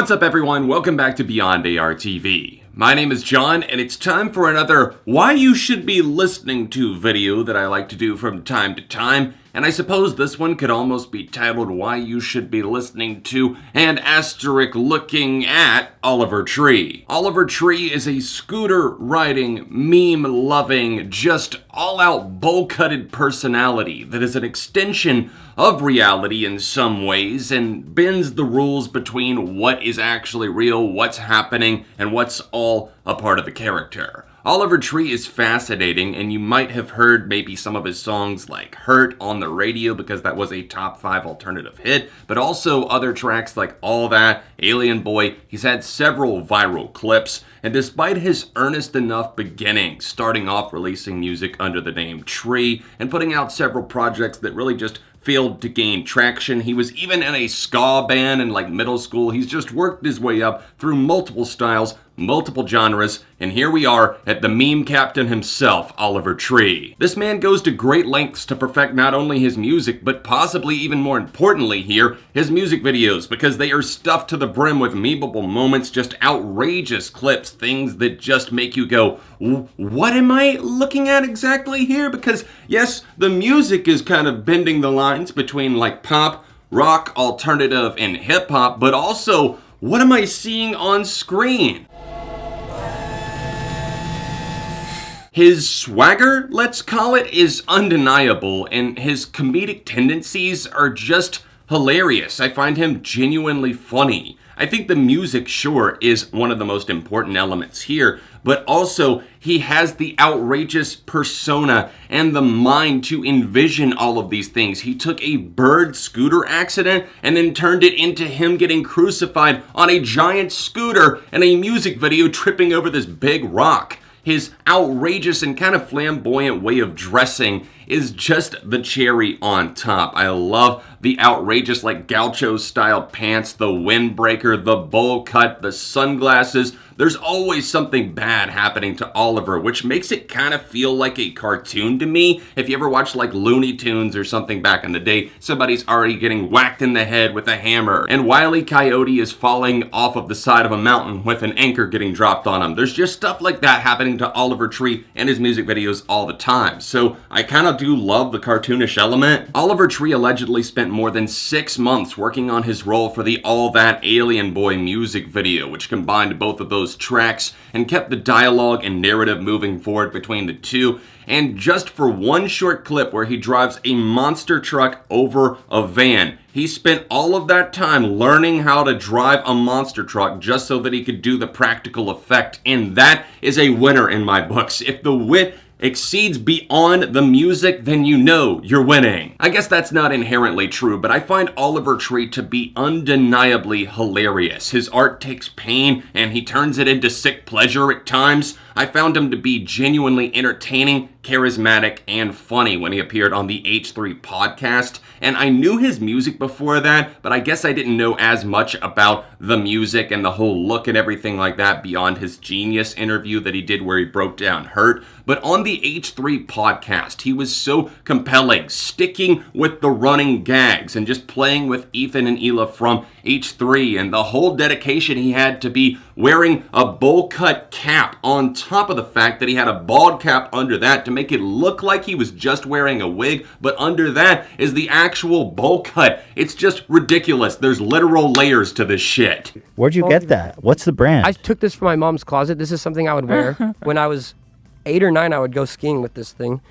What's up everyone, welcome back to Beyond ARTV. My name is John, and it's time for another Why You Should Be Listening To video that I like to do from time to time, and I suppose this one could almost be titled Why You Should Be Listening To and asterisk looking at Oliver Tree. Oliver Tree is a scooter-riding, meme-loving, just all-out bowl-cutted personality that is an extension of reality in some ways and bends the rules between what is actually real, what's happening, and what's all a part of the character. Oliver Tree is fascinating, and you might have heard maybe some of his songs like Hurt on the radio because that was a top 5 alternative hit, but also other tracks like All That, Alien Boy. He's had several viral clips, and despite his earnest enough beginnings, starting off releasing music under the name Tree and putting out several projects that really just failed to gain traction. He was even in a ska band in middle school. He's just worked his way up through multiple styles, multiple genres, and here we are at the meme captain himself, Oliver Tree. This man goes to great lengths to perfect not only his music, but possibly even more importantly here, his music videos, because they are stuffed to the brim with memeable moments, just outrageous clips, things that just make you go, what am I looking at exactly here? Because yes, the music is kind of bending the lines between pop, rock, alternative, and hip hop, but also, what am I seeing on screen? His swagger, let's call it, is undeniable, and his comedic tendencies are just hilarious. I find him genuinely funny. I think the music, sure, is one of the most important elements here, but also he has the outrageous persona and the mind to envision all of these things. He took a bird scooter accident and then turned it into him getting crucified on a giant scooter in a music video tripping over this big rock. His outrageous and kind of flamboyant way of dressing is just the cherry on top. I love the outrageous gaucho style pants, the windbreaker, the bowl cut, the sunglasses. There's always something bad happening to Oliver, which makes it kind of feel like a cartoon to me. If you ever watched Looney Tunes or something back in the day, somebody's already getting whacked in the head with a hammer, and Wile E. Coyote is falling off of the side of a mountain with an anchor getting dropped on him. There's just stuff like that happening to Oliver Tree and his music videos all the time. So I kind of do love the cartoonish element. Oliver Tree allegedly spent more than 6 months working on his role for the All That Alien Boy music video, which combined both of those tracks and kept the dialogue and narrative moving forward between the two. And just for one short clip where he drives a monster truck over a van, he spent all of that time learning how to drive a monster truck just so that he could do the practical effect. And that is a winner in my books. If the wit exceeds beyond the music, then you know you're winning. I guess that's not inherently true, but I find Oliver Tree to be undeniably hilarious. His art takes pain and he turns it into sick pleasure at times. I found him to be genuinely entertaining, charismatic, and funny when he appeared on the H3 podcast. And I knew his music before that, but I guess I didn't know as much about the music and the whole look and everything like that beyond his Genius interview that he did where he broke down Hurt. But on the H3 podcast, he was so compelling, sticking with the running gags and just playing with Ethan and Hila from H3 and the whole dedication he had to be wearing a bowl cut cap on top of the fact that he had a bald cap under that to make it look like he was just wearing a wig, but under that is the actual bowl cut. It's just ridiculous. There's literal layers to this shit. Where'd you get that? What's the brand? I took this from my mom's closet. This is something I would wear. When I was 8 or 9, I would go skiing with this thing,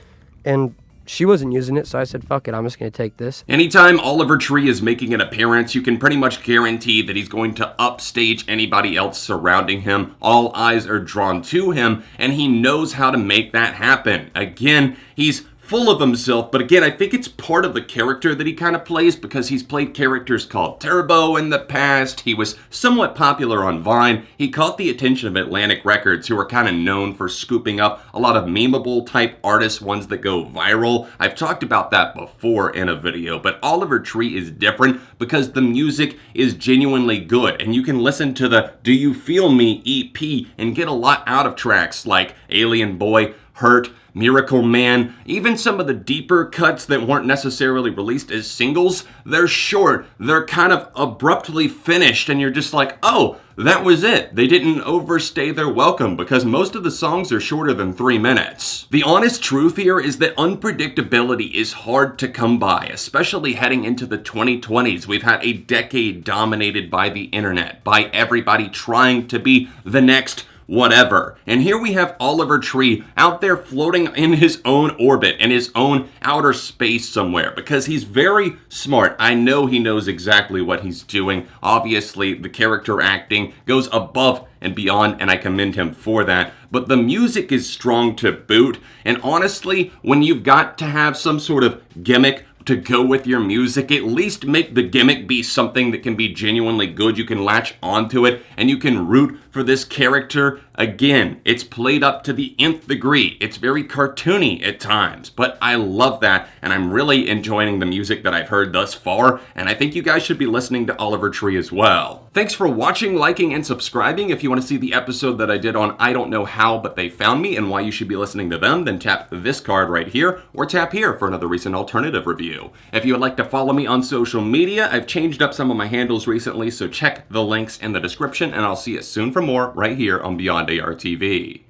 and she wasn't using it, so I said, fuck it, I'm just going to take this. Anytime Oliver Tree is making an appearance, you can pretty much guarantee that he's going to upstage anybody else surrounding him. All eyes are drawn to him, and he knows how to make that happen. Again, he's full of himself, but again, I think it's part of the character that he kind of plays because he's played characters called Turbo in the past. He was somewhat popular on Vine. He caught the attention of Atlantic Records, who are kind of known for scooping up a lot of memeable type artists, ones that go viral. I've talked about that before in a video, but Oliver Tree is different because the music is genuinely good, and you can listen to the Do You Feel Me EP and get a lot out of tracks like Alien Boy, Hurt, Miracle Man, even some of the deeper cuts that weren't necessarily released as singles, they're short, they're kind of abruptly finished, and you're just like, oh, that was it. They didn't overstay their welcome because most of the songs are shorter than 3 minutes. The honest truth here is that unpredictability is hard to come by, especially heading into the 2020s. We've had a decade dominated by the internet, by everybody trying to be the next whatever. And here we have Oliver Tree out there floating in his own orbit, in his own outer space somewhere, because he's very smart. I know he knows exactly what he's doing. Obviously, the character acting goes above and beyond, and I commend him for that. But the music is strong to boot, and honestly, when you've got to have some sort of gimmick to go with your music, at least make the gimmick be something that can be genuinely good. You can latch onto it and you can root for this character. Again, it's played up to the nth degree. It's very cartoony at times, but I love that, and I'm really enjoying the music that I've heard thus far, and I think you guys should be listening to Oliver Tree as well. Thanks for watching, liking, and subscribing. If you want to see the episode that I did on I Don't Know How But They Found Me and why you should be listening to them, then tap this card right here, or tap here for another recent alternative review. If you would like to follow me on social media, I've changed up some of my handles recently, so check the links in the description, and I'll see you soon for more right here on Beyond ARTV.